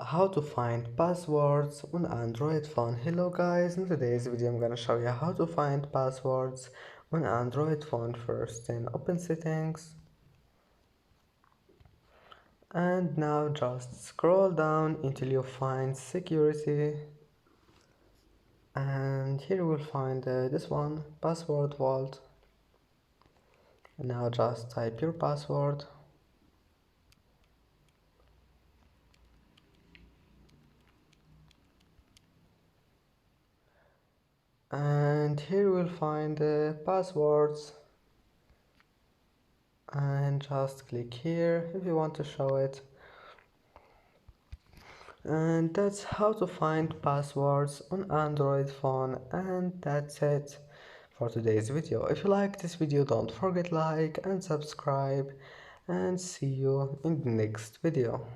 How to find passwords on Android phone. Hello guys, in today's video I'm gonna show you how to find passwords on Android phone. First then open settings, and now just scroll down until you find security, and here you will find this one, password vault. And now just type your password. And here you will find the passwords, and just click here if you want to show it. And that's how to find passwords on Android phone, and that's it for today's video. If you like this video, don't forget like and subscribe, and see you in the next video.